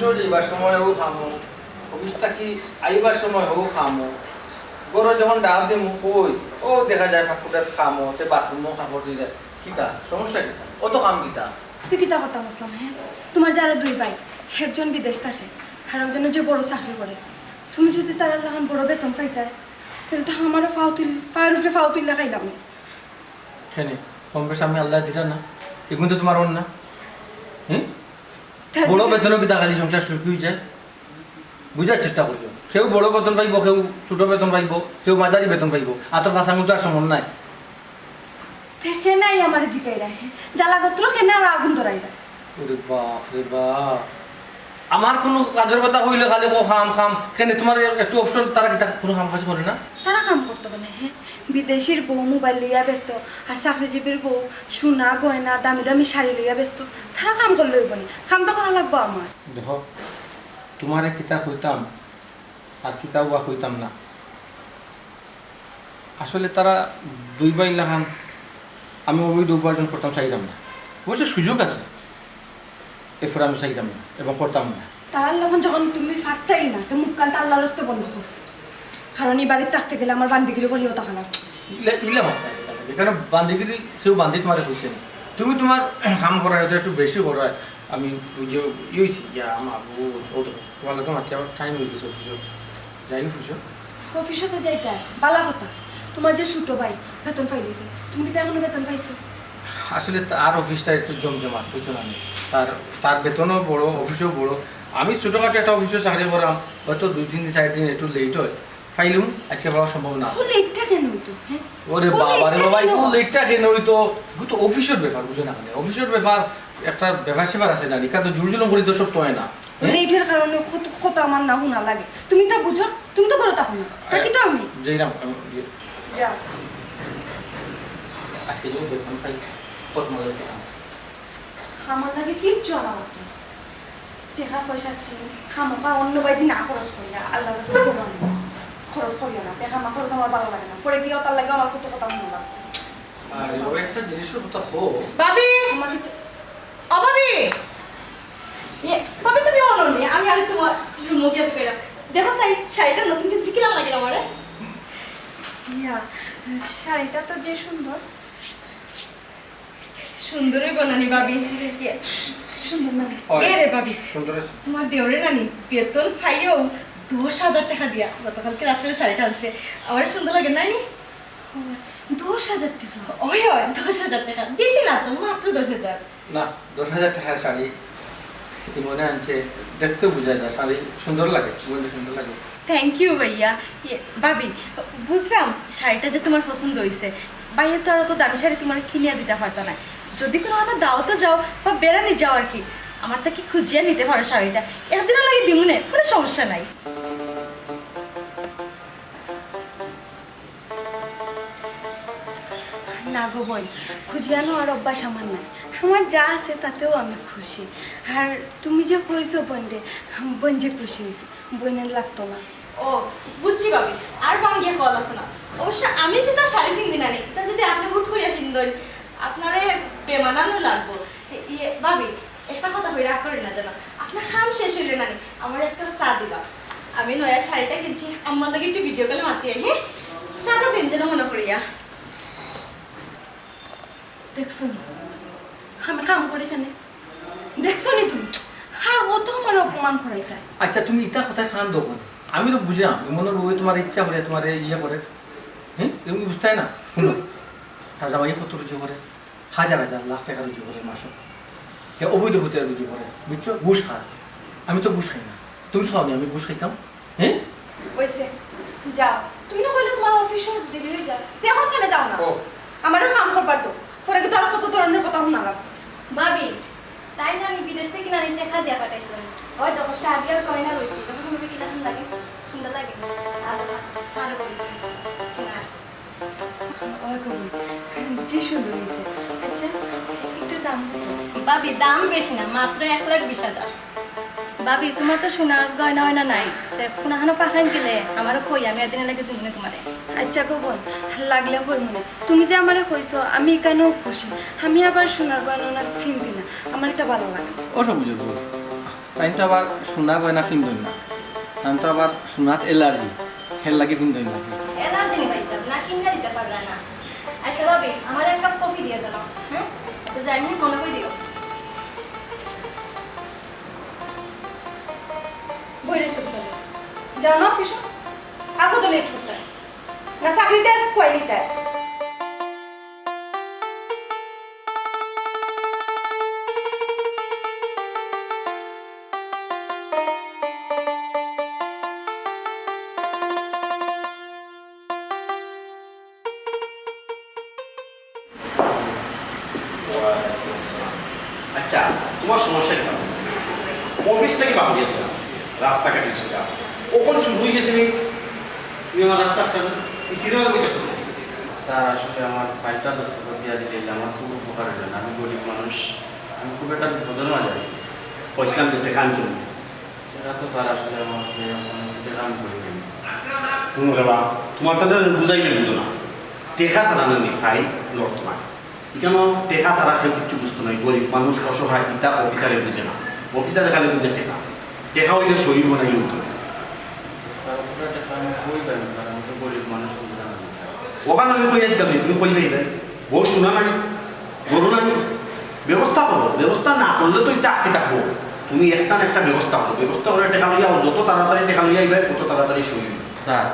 অফিসও যাইবার সময়ও খামো, অফিস থাকি আইবার সময়ও খামো, গরো যখন ডাব দিমু কই ও দেখা যায় ফাঁকুটাত খামো, সে বাথরুমও কাপড় দিয়ে দেয়। কিতা সমস্যা কিতা? অত কাম কিতা? তুই কিতা কথা বললাম হ্যাঁ? তোমার যে আরো দুই ভাই, একজন বিদেশ থাকে আর একজনের যে বড় চাকরি করে, তুমি যদি তারা যখন বড় বেতন পাইতায় তাহলে তো আমারও ফায়ের উপরে ফাও তুললে খাইলাম না। কেন কম বেশ আমি আল্লাহ দিটা না, এগুন তো তোমার অন্য না। হ্যাঁ, বড় বেতনও কিতা খালি সংসার সুখী হয়ে যায়? বুঝার চেষ্টা করিও। কেউ বড় বেতন পাইব, কেউ ছোট বেতন পাইব, কেউ মাঝারি বেতন পাইব, আর তো ফাঁসাঙ্গুল তো আর সমান নাই। খেনাই আমার জিকাই রাখে জ্বালাগত্র খেনে আর আগুন ধরাই দেয়। ওরে বাপ রে বাপ, আমার কোনো কাজের কথা হইলে খালি খাম খাম, কেন তোমার একটু অপশন তারা কি কোনো কাম কাজ করে না? তারা কাম করতে পারে হ্যাঁ, বিদেশির বউ মোবাইল লইয়া ব্যস্ত আর চাকরিজীবীর বউ সোনা গয়না দামি দামি শাড়ি লইয়া ব্যস্ত, তারা কাম করলে হইব নি, কাম তো করা লাগবো আমার। দেখো তোমার কিতাব হইতাম আর কিতাব বা হইতাম না, আসলে তারা দুই ভাই লাগান, আমি অবৈধ উপার্জন করতাম চাইতাম না, অবশ্য সুযোগ আছে, এরপরে আমি চাইতাম না এবং করতাম না। তার যখন যখন তুমি ফাটতাই না তো মুখ কানটা আল্লাহর রাস্তে বন্ধ করো, কারণ এই বাড়ির থাকতে গেলে আমার বান্দিগিরি করিও টাকা না। ইলে মাত্রা এখানে বান্দিগিরি কেউ বান্ধি তোমার হয়েছে না, তুমি তোমার কাম করা হয়তো একটু বেশি করা, আমি বুঝে ইয়েছি ইয়া আমার তোমার লোক মাতি আমার টাইম হয়ে গেছে অফিসে, যাই খুশি অফিসে তো যাইতে বালা কথা, তোমার যে ছোট ভাই বেতন পাইলেছে, তুমি কি তো এখনো বেতন পাইছো? আসলে তার অফিসটা একটু জমজমাট বুঝছো না, তার তার বেতনও বড়, অফিসও বড়। আমি ছোটোখাটো একটা অফিসে চাকরি করলাম, হয়তো 2-3 দিন 4 দিন একটু লেট হয়, পাইলুম আজকে পাওয়ার সম্ভব না। লেটটা কেন হইতো হ্যাঁ? ওরে বাবা রে বাবা, একটু লেটটা কেন হইতো? তো অফিসের ব্যাপার বুঝো না, মানে অফিসের ব্যাপার একটা ব্যাপার সেবার আছে না, নিকা তো জোর জুলুম করি তো সব তো হয় না। লেটের কারণে কত কত আমার না শোনা লাগে, তুমি তা বুঝো, তুমি তো করো তখন তাকি তো আমি যাইরাম যাও। আজকে যে বেতন পাই কত মজা পেতাম। আমার লাগে কিচ্ছু আমার হতো না, টাকা পয়সা খামোখা অন্য বাইদি না খরচ করিয়া আল্লাহ রাস্তায় করো না, খরচ করিও না, টাকা মা খরচ আমার ভালো লাগে না, পরে গিয়ে তার লাগে আমার কত কথা মনে লাগে। আর ও একটা জিনিসের কথা হো ভাবি আমার কিন্তু ও ভাবি ভাবি তুমি অননি আমি আরে তোমার মুখে তো কইরা দেখো শাড়িটা নতুন কিছু কিনা লাগে না আমারে ইয়া শাড়িটা তো যে সুন্দর, সুন্দরই বানানি ভাবি সুন্দর না? এ রে ভাবি সুন্দর আছে। তোমার দেওরে নানি বেতন পাইও 10,000 টাকা দিয়া গতকালকে রাত্রে শাড়িটা আনছে আমার সুন্দর লাগে নানি 10,000 টাকা? ওই 10,000 টাকা বেশি না তো মাত্র 10,000। না 10,000 টাকার শাড়ি কি মনে আনছে, দেখতে বোঝা যায় শাড়ি সুন্দর লাগে, মনে সুন্দর লাগে। থ্যাংক ইউ ভাইয়া। ভাবি বুঝলাম শাড়িটা যে তোমার পছন্দ হয়েছে, ভাইয়া তো আর তো দামি শাড়ি তোমার কিনিয়া দিতে পারতো না, যদি কোনো আমার দাওয়াতে যাও বা বেড়ানি যাও আর কি, আমার তাকে খুঁজিয়া নিতে পারো শাড়িটা, একদিনও লাগে দিমুনে, কোনো সমস্যা নাই। না গো বোন, খুঁজিয়ানো আর অভ্যাস আমার নাই, আমার যা আছে তাতেও আমি খুশি। আর তুমি যে কইছো বোনরে, বোন যে খুশি হয়েছে, বোনের লাগতো না। ও বুঝছি ভাবি, আর ভাঙ্গিয়া খাওয়া লাগতো না, অবশ্য আমি যে তার শাড়ি কিনদি না নি, তা যদি আপনি হুট করিয়া কিনতেন আপনারে বেমানানো লাগবো। ভাবি একটা কথা হয়ে রাগ করি না যেন, আপনার খাম শেষ হইলে নানি আমার একটা চা দিবা, আমি নয়া শাড়িটা কিনছি, আমার লাগে একটু ভিডিও কলে মাতি আই, হ্যাঁ চাটা দিন যেন মনে করিয়া। দেখছো নি আমি কাম করি এখানে, দেখছো নি তুমি আর ও তো আমার অপমান করাইতাই। আচ্ছা তুমি ইটা কথা খান দোকান, আমি তো বুঝলাম মনে রোগে তোমার ইচ্ছা করে, তোমার ইয়ে করে, হ্যাঁ তুমি বুঝতে না। শুনো রাজা ভাই কত রুজি করে, হাজার হাজার লাখ টাকা রুজি করে মাসে, অবৈধ হতে রুজি করে বুঝছো, ঘুষ খায়। আমি তো ঘুষ খাই না, তুমি সবাই আমি ঘুষ খাইতাম। হ্যাঁ ওইসে যাও, তুমি না কইলে তোমার অফিসে দেরি হয়ে যায়, তেমন কেন যাও না? আমারও কাম করবার তো, পরে কিন্তু আর কত ধরনের কথা শোনা লাগবে। ভাবি তাই না আমি বিদেশ থেকে নানি টাকা দিয়া পাঠাইছিলাম, ওই দেখো শাড়ি আর গয়না রয়েছে, দেখো তুমি কিনা লাগে সুন্দর লাগে, আরো করেছি সোনার। ওই কবি যে সুন্দর হয়েছে। আচ্ছা একটু দাম কত? ভাবি দাম বেশি না, মাত্র 1,20,000। ভাবি তোমার তো সোনার গয়না গয়না নাই, কোনাখানো পাখান গেলে আমারও কই, আমি একদিনে লাগে দুদিনে তোমারে। আচ্ছা গো বোন, লাগলে হই মনে, তুমি যে আমারে কইছো আমি কেনও খুশি, আমি আবার সোনার গয়না ফিনতি না, আমার এটা ভালো লাগে। ওসব বুঝে তাই তো আবার সোনা গয়না ফিন্দন না, তাই তো আবার সোনাত এলার্জি, হেল লাগি ফিন্দন না। এলার্জি নি ভাই সাহেব, না কিনা দিতে পারবে না। আচ্ছা ভাবি, আমার এক কাপ কফি দিয়ে জানো, হ্যাঁ? আচ্ছা যাই না, মনে করে দিও। বইরে সুতলে যাও না অফিসে আপু তো লেট করতে না চাকরিটা কই নিতে আচ্ছা তোমার সমস্যা কি? অফিস থেকে বাহিরে রাস্তাঘাটে সেটা কখন শুরু হয়ে গেছে তুমি আমার রাস্তাটা এই সিনেমা বইতে তো স্যার আসলে আমার ফাইলটা দস্তখত দিয়ে দিলে আমার খুব উপকার হলো। আমি গরিব মানুষ, আমি খুব একটা বিপদের মাঝে আছি। পয়সা দিতে কান চলবে সেটা তো স্যার আসলে আমার আমি করি নি। তুমি বাবা তোমার কথা বুঝাইলে বুঝো না। টেকা ছাড়া নেই ফাইল লড় তোমার কেন? টেকা ছাড়া কেউ কিচ্ছু বুঝতো নয়। গরিব মানুষ অসহায় ইটা অফিসারে বুঝে না, অফিসারে খালি বুঝে টেকা। টেকা হইলে শরীর বানাই উঠতো স্যার পুরো টাকা আমি কই পাই না, আমি তো গরিব মানুষ বুঝলাম না স্যার। ওখানে আমি কই একদম তুমি কই পাইবে? বউ শোনা নাকি গরু নাকি ব্যবস্থা করো। ব্যবস্থা না করলে তো এটা আটকে থাকবো। তুমি একটা না একটা ব্যবস্থা করো। ব্যবস্থা করে টেকা লইয়া যত তাড়াতাড়ি টেকা লইয়া আইবে তত তাড়াতাড়ি শরীর। স্যার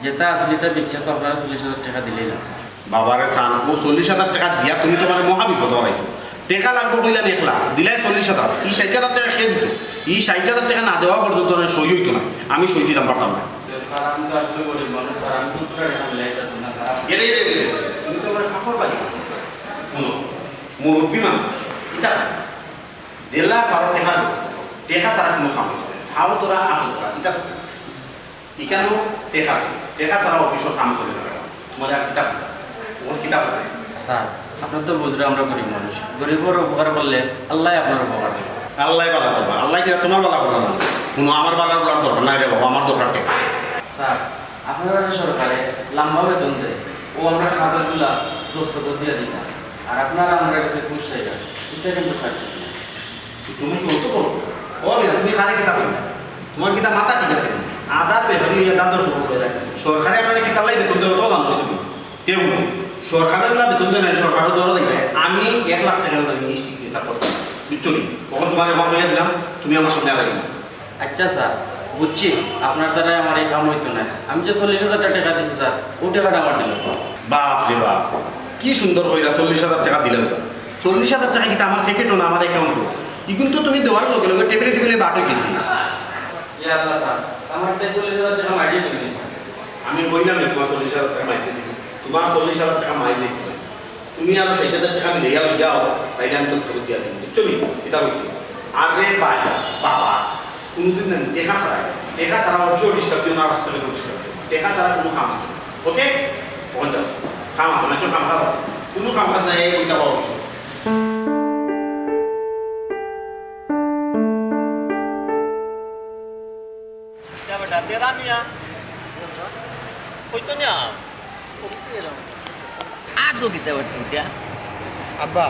যেটা আসলে তা বেশি তো আপনারা 40,000 টাকা দিলেই না স্যার। বাবারে চান ও 40,000 টাকা দিয়া তুমি তো মানে মহাবিপদ হরাইছো। টেকা লাগবো কইলাম 1 লাখ দিলাই 40,000, এই 60,000 টাকা খেয়ে দিত। এই 60,000 টাকা না দেওয়া পর্যন্ত সই হইতো না। আমি সই দিতাম পারতাম না। স্যার আমি তো আসলে গরিব মানুষ স্যার, আমি তো পুরো টাকা মিলাই যেতাম না স্যার। এরে তুমি তো মানে ফাঁকর বাড়ি শুনো মুরব্বী মানুষ এটা জেলা 12 টাকা টেকা ছাড়া কোনো কাম হবে না। ফাও তোরা আটো তোরা এটা এখানেও টেকা ছাড়া অফিসের কাম চলে না। তোমার আর কিতাব ওর কিতাব স্যার আপনার তো বুঝলে আমরা গরিব মানুষ, গরিবের উপকার করলে আল্লাহ আপনার উপকার করবে। আল্লাহ বালা করবা। আল্লাহ কি তোমার বালা করবা না? কোনো আমার বালা করার দরকার নাই রে বাবা, আমার দরকার টেকা। স্যার আপনারা সরকারে লম্বা বেতন দেয়, ও আমরা খাবারগুলা দস্তখত দিয়ে দিই না, আর আপনারা আমরা কাছে ঘুষ চাইবেন, এটা কিন্তু স্যার ঠিক না। তুমি কি হতো করো ও বিনা তুমি খানে কিতাব না, তোমার কিতাব মাথা ঠিক আছে? আদার বেতন নিয়ে যাদের করে দেয় সরকারে আপনারা কিতাব লাই বেতন দেওয়া তো জানো তুমি কেউ সরকারের না বেতন দেয় না। সরকারের দ্বারা দেখবে আমি 1 লাখ টাকা এই চিকিৎসা করতাম বুঝছো নি? তখন তোমার এমন হয়ে দিলাম, তুমি আমার সামনে আগে না। আচ্ছা স্যার বুঝছি, আপনার দ্বারাই আমার এই কাম হইতো না। আমি যে 40,000 টাকা দিচ্ছি স্যার, ও টাকাটা আমার দিল। বাপ রে বাপ কি সুন্দর কইরা 40,000 টাকা দিলাম। 40,000 টাকা কিন্তু আমার ফেকেটও না, আমার অ্যাকাউন্টও। ই কিন্তু তুমি দেওয়ার লগে লগে টেবিলে টেবিলে বাট হয়ে গেছি। ইয়া আল্লাহ স্যার, আমার 40,000 টাকা মারিয়ে দিবেন স্যার। আমি কইলাম তোমার 40,000 টাকা মাইতেছি, তোমার 40,000 টাকা মাইলে তুমি আরো 60,000 টাকা আমি লেগে যাও, তাই আমি তো খবর দিয়া দিন বুঝছো নি? এটা বলছি আরে ভাই বাবা কোনোদিন না টেকা ছাড়া অবশ্যই ডিস্টার্ব দিও না, রাস্তায় ডিস্টার্ব টেকা ছাড়া কোনো কাম নেই। ওকে কখন যাও কাম আছে না? কাম খাবো কোনো কাম কাজ নাই ওইটা পাবো। আব্বা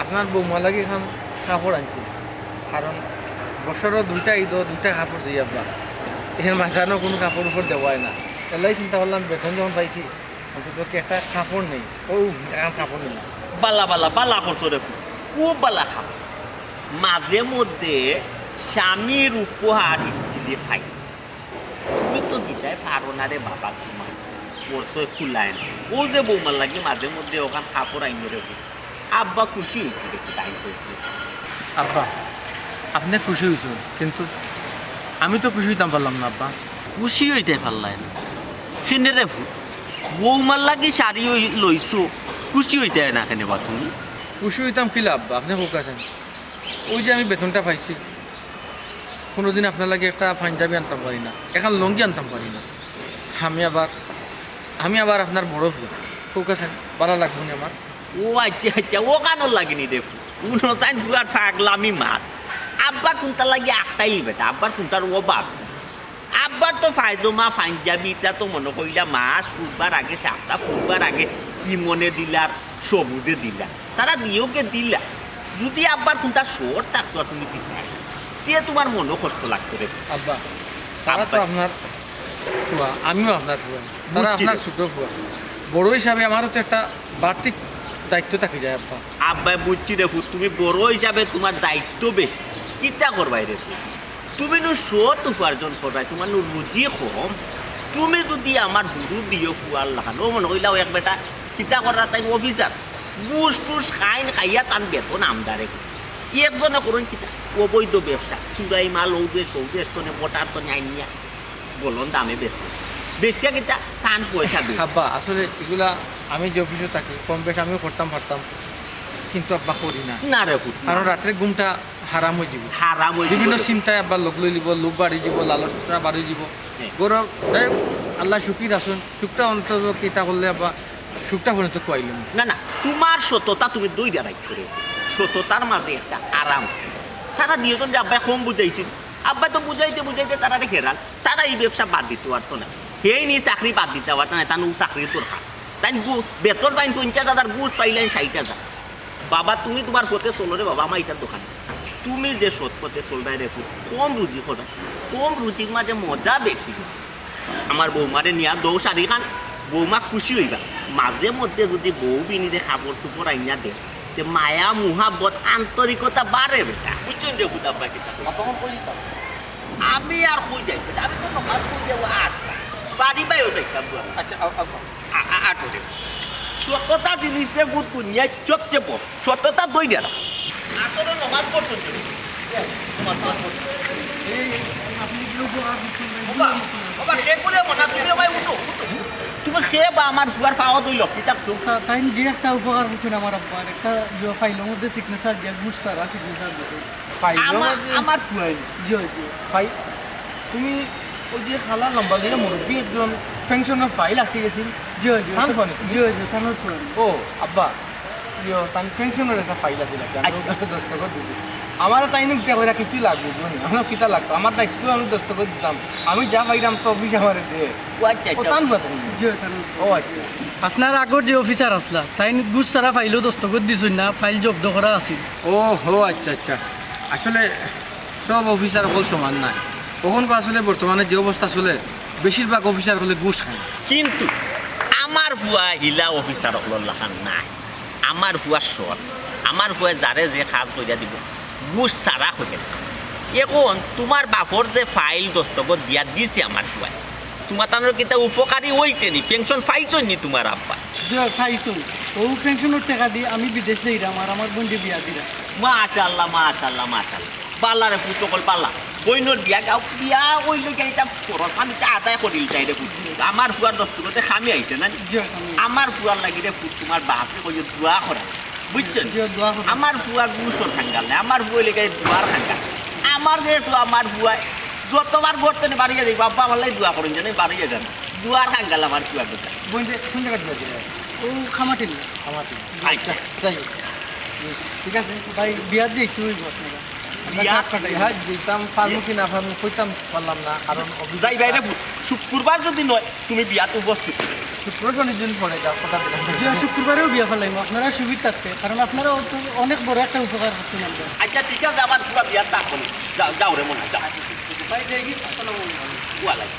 আপনার বৌমা লাগে এখন কাপড় আনছি, কারণ বছরও 2টা ঈদ 2টা কাপড় দিই আব্বা। এখানে মাঝানো কোনো কাপড় উপর দেওয়াই না। এলাই চিন্তা করলাম বেতন যখন পাইছি অন্তত কি একটা কাপড় নেই, ও এখন কাপড় নেই। বালা বালা বালা করতো রে, খুব বালা খাব। মাঝে মধ্যে স্বামীর উপহার স্ত্রী খাই। তুমি তো দিতাই পারো না রে বাবা, তোমার ওর তো খুলায় না। ও যে বৌমার লাগে মাঝে মধ্যে ওখান কাপড় আইনে রে, আব্বা খুশি হয়েছে রে তাই হয়েছে। আব্বা আপনি খুশি হয়েছ, কিন্তু আমি তো খুশি হইতাম পারলাম না আব্বা। খুশি হইতে পারলাই না সেনে রে, বৌমার লাগে শাড়ি লইছো, খুশি হইতে না কেন বা তুমি? খুশি হইতাম কি লাভ আব্বা? আপনি হোক আছেন, ওই যে আমি বেতনটা পাইছি, কোনোদিন আপনার লাগে একটা পাঞ্জাবি আনতাম পারি না, এখন লঙ্গি আনতাম পারি না। আমি আবার আপনার বড় ফুল হোক আছেন, ভালো লাগবে না আমার। ও আচ্ছা আচ্ছা, ও কানো লাগেনি দেখো, উনচাইন ফুয়ার ফাগলামি মাত। আব্বা কোনটা লাগে একটাই বেটা, আব্বার কোনটার ও বাপ। আব্বার তো পায়জামা পাঞ্জাবি তা তো মনে করিলা মাছ ফুটবার আগে, সাপটা ফুটবার আগে কি মনে দিলার সবুজে দিলা, তারা দিয়েওকে দিলা। যদি আব্বার কোনটা শোর থাকতো তুমি পিছনে তে তোমার মনও কষ্ট লাগতো রে আব্বা তারা তো আব্বা। আপনার ফুয়া, আমিও আপনার ফুয়া, তারা বুঝছি আপনার রে। ছোট ফুয়া। বড় হিসাবে আমারও তো একটা বাড়তি দায়িত্ব থাকি যায় আব্বা। আব্বাই বুঝছি রে ফুট, তুমি বড় হিসাবে তোমার দায়িত্ব বেশি, কিতা করবাই রে ফুট? তুমি নু সত উপার্জন করবাই, তোমার নু রুজি কম। তুমি যদি আমার গুরু দিও ফুয়ার লাগানো মনে কইলাও এক বেটা কিতা করা তাই অফিসার বুস টুস খাইন খাইয়া তান বেতন আমদারে একজনে করুন কিতা অবৈধ ব্যবসা, চুরাই মাল ঔদেশ ঔদেশ তনে বটার তনে আইনিয়া বলন দামে বেশি বেশিয়া কিতা টান পয়সা বেশি। আব্বা আসলে এগুলা আমি যে অফিসে থাকি কম বেশ আমিও করতাম পারতাম, কিন্তু আব্বা করি না। না রে ফুট, কারণ রাত্রে ঘুমটা হারাম হয়ে যাব, হারাম হয়ে বিভিন্ন যাবে। চিন্তায় আব্বা লোক লই লিব, লোভ বাড়ি যাব, লালসা বাড়ি যাব। হ্যাঁ। গৌরব যাই হোক, আল্লাহ সুখী রাখুন, সুখটা অন্তত কিতা করলে আব্বা সুখটা পর্যন্ত খুয়াইলাম। না না, তোমার সততা তুমি দুইটা রাইট করে, সততার মাঝে একটা আরাম আছে। তারা দুজন যে আব্বাই কম বুঝাইছিল, আব্বাই তো বুঝাইতে বুঝাইতে তারা ঘেরাল, তারা এই ব্যবসা বাদ দিতে পারতো না। সেই নি চাকরি বাদ দিতে পারতো না, তার চাকরি তোর খা তাই বেতন পাইন 50,000, গুড় পাইলেন 60,000। বাবা তুমি তোমার পথে চলো রে বাবা, আমার এটার দোকানে তুমি যে সৎ পথে চলবাই রেখো, কম রুজি করো, কম রুজির মাঝে মজা বেশি। আমার বৌমারে নিয়া দৌ শাড়ি খান, বৌমা খুশি হইবা। মাঝে মধ্যে যদি বউ বিনিরে কাপড় চোপড় আইনা দে, তে মায়া মুহাব্বত আন্তরিকতা বাড়ে বেটা। বুঝছেন রে বুঝা বাকি আমি আর কই যাই, আমি তো নমাজ পড়ি যাবো 8টা, বাড়ি বাইও যাইতাম। আচ্ছা আব্বা, আটরে সততা জিনিসে বুধ দুনিয়ায় সবচেয়ে বড়, সততা দই দেরা আসলে নমাজ পড়ছেন তুমি খেয়ে বা আমার ফুয়ার পাওয়া দইল কি থাকছো তাই যে একটা উপকার করছেন আমার আব্বার, একটা ফাইলের মধ্যে সিগনেচার দিয়ে ঘুষ সারা সিগনেচার দিয়েছে। আমার ফুয়াই জি জি ভাই তুমি ওই যে খালা লম্বা দিয়ে মুরব্বী একজন পেনশনের ফাইল আটকে গেছিল। জি জি থান ফোনে? জি জি থানোর পুরান। ও আব্বা ইয়ো তার পেনশনের একটা ফাইল আছে নাকি, আমি আচ্ছা। ওটাতে দস্তখত দিছি। আমার তাই নিয়ে করে কিছু লাগবে বুঝলি, আমার কিতা লাগতো, আমার দায়িত্ব আমি দস্তখত দিতাম, আমি যা পাইতাম তো অফিস আমার দিয়ে ও টান পাতাম। জি থানোর। ও আচ্ছা আপনার আগর যে অফিসার আসলা তাই ঘুষ সারা ফাইলও দস্তখত দিছেন না, ফাইল জব্দ করা আছিল। ও হো আচ্ছা আচ্ছা, আসলে সব অফিসার সকল সমান নাই। কখন আসলে বর্তমানে যে অবস্থা চলে বেশিরভাগ অফিসার হলে ঘুষ খায়। কিন্তু আমার ভুয়া হিলা অফিসার লাখান নাই, আমার ভুয়া সৎ, আমার ভুয়া যারে যে কাজ করিয়া দিব বুঝ সারা হয়ে এখন তোমার বাপর যে ফাইল দস্তখত দিয়া দিছে আমার ভুয়ায়, তোমার তার কিতা উপকারী হয়েছে নি, পেনশন পাইছো নি তোমার আব্বা? যে ফাইছুন ও পেনশনের টাকা দিয়ে আমি বিদেশ যাইরাম আর আমার বোনকে বিয়া দিলাম। মাশাল্লাহ মাশাল্লাহ মাশাল্লাহ, পাল্লারে পুতকল পাল্লা বইনোর বিয়া গাও বিয়া ওইলে গাইতা খরচ আমি তা আদায় করিল চাই রে পুত। আমার ফুয়ার দস্তখতে খামি আইছে না, জি আমি আমার ফুয়ার লাগি রে পুত তোমার বাপে কই দোয়া করা বুঝছেন। জি দোয়া করি। আমার বুয়া গুসর খাঙ্গাল না, আমার বুয়া লেগে দুয়ার খাঙ্গাল। আমার গেছো আমার বুয়া যতবার ঘরতে বাড়িয়ে যাই, বাবা আমার লাগে দোয়া করেন জানি বাড়িয়ে যান, দুয়ার খাঙ্গাল আমার বুয়া দুটা। বোন যে কোন জায়গায় দিয়ে দিলে ও খামাটিল আমার আচ্ছা যাই হোক। ঠিক আছে ভাই বিয়া দিয়ে একটু হইব আপনারা। বিয়া হ্যাঁ দিতাম পারবো কি না পারবো কইতাম পারলাম না, কারণ যাই বাইরে শুক্রবার যদি নয় তুমি বিয়াতে উপস্থিত। শুক্র শনির দিন পরে যা কথা দিলাম। যে শুক্রবারেও বিয়া ফেলাইম আপনারা সুবিধা থাকতে, কারণ আপনারা তো অনেক বড় একটা উপকার করছেন আমাদের। আচ্ছা ঠিক আছে, আমার পুরা বিয়ার তাক করি, যাও যাও রে মনে হয়, যাও ভাই যাই কি আসসালামু আলাইকুম। ওয়ালাই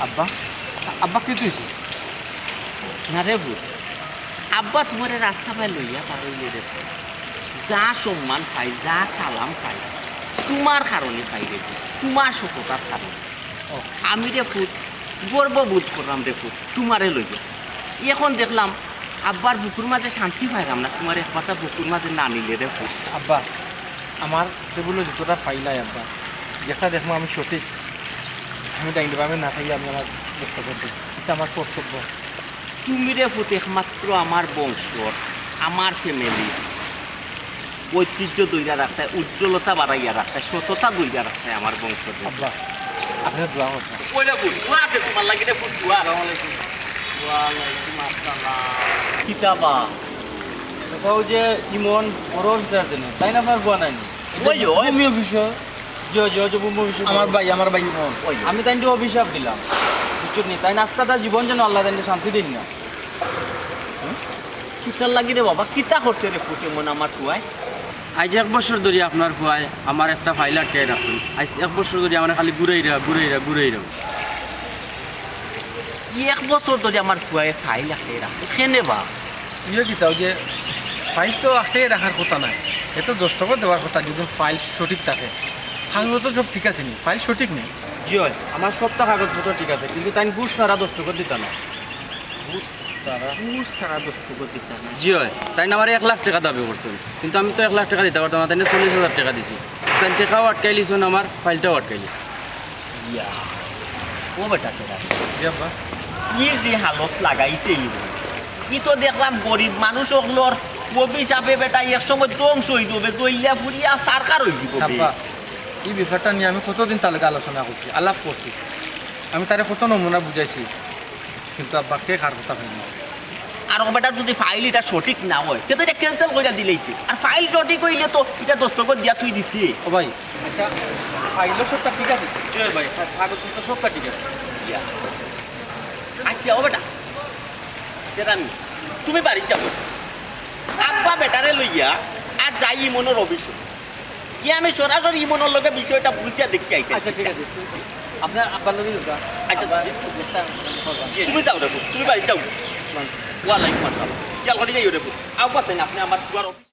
আব্বা আব্বা কি তুইছি না রে বুঝ, আব্বা তোমার রাস্তা পাই লইয়া পারইলে রে, যা সম্মান পাই যা সালাম পাই তোমার কারণে পাই রে, তোমার সততার কারণে। আমি রে ফুট গর্ববোধ করলাম রে ফুট তোমারে লইয়া। এখন দেখলাম আব্বার বুকুর মাঝে শান্তি পাইলাম না, তোমার এক কথা বুকুর মাঝে না নিলে রে ফুট। আব্বা আমার টেবিলে যতটা ফাইলাই আব্বা যেটা দেখবো আমি সঠিক, আমি ডাইন দেবো, আমি না চাই আমি আমার ব্যস্ত করবো, এটা আমার কর্তব্য। তুমি রে ফুট একমাত্র আমার বংশর, আমার ফ্যামিলি ঐতিহ্য দইরা রাখতায়, উজ্জ্বলতা বাড়াইয়া রাখতায়, সততা দইরা রাখতায় আমার বংশর। আব্বা আপনার দোয়া করতে ওইটা ফুট দোয়া আছে তোমার লাগি রে ফুট দোয়া। ওয়ালাইকুম আসসালাম। কিতাবা আচ্ছা ওই যে ইমন বড় অফিসার দেন তাই না আপনার বুয়া নাই ওই ওই ভূমি অফিসে যে যে ভূমি অফিসে আমার ভাই ইমন। ওই আমি তাই অভিশাপ দিলাম বুঝছো নি, তাই নাস্তাটা জীবন যেন আল্লাহ তাই শান্তি দিন না। কিতার লাগি রে বাবা, কিতা করছে রে ফুট এমন আমার টুয়াই? আজ 1 বছর ধরে আপনার ফুয়ায় আমার একটা ফাইল আটকাই রাখছেন। আজ 1 বছর ধরে আমার খালি ঘুরাইরা। 1 বছর ধরে আমার ফুয়ায় ফাইল আটকে রাখছে কেনে বা ইয়ে কিতাও যে ফাইল তো আটকে রাখার কথা নাই, এ তো দস্তখত দেওয়ার কথা যদি ফাইল সঠিক থাকে। কাগজ তো সব ঠিক আছে নি, ফাইল সঠিক নেই। জি হয়, আমার সবটা কাগজপত্র ঠিক আছে, কিন্তু তাই ঘুষ ছাড়া দস্তখত দিতা না। সারা দস্তখত দিতে না জি হয়, তাই না আমার 1 লাখ টাকা দাবি করছেন, কিন্তু আমি তো 1 লাখ টাকা দিতে পারতাম না, তাই 40,000 টাকা দিছি। তাই টাকাও আটকাই লিছেন, আমার ফাইলটাও আটকাইলি। ইয়া ও বেটা কেডা ইয়াব্বা ই যে হালত লাগাইছে ই তো দেখলাম গরিব মানুষ হকলর অভিশাপে বেটা এক সময় ধ্বংস হয়ে যাবে, জইলা ফুরিয়া সারকার হয়ে যাব আব্বা এই ব্যাপারটা নিয়ে আমি কতদিন তার লগে আলোচনা করছি, আলাপ করছি, আমি তারে কত নমুনা বুঝাইছি, কিন্তু আব্বা কে কার কথা ভাবি। আর ও বেটার যদি ফাইল এটা সঠিক না হয় তো এটা ক্যান্সেল করে দিলেই আর ফাইল সঠিক হইলে তো এটা দস্তখত দিয়া তুই দিতি। ও ভাই আচ্ছা ফাইলও সবটা ঠিক আছে? জি হয় ভাই, কাগজপত্র সবটা ঠিক আছে। ইয়া আচ্ছা ও বেটা আমি তুমি বাড়ি যাবো আব্বা বেটারে লইয়া আর যাই ইমনের অফিসে কি আমি সরাসরি ইমনের লগে বিষয়টা বুঝিয়া দেখতে আইছি। আচ্ছা ঠিক আছে, আপনার আব্বার লগে আচ্ছা তুমি যাও রে তুমি বাড়ি যাও। ওয়ালাইকুম আসসালাম, খেয়াল করে যাইও রে আও পাচ্ছেন আপনি আমার দুয়ার অফিস।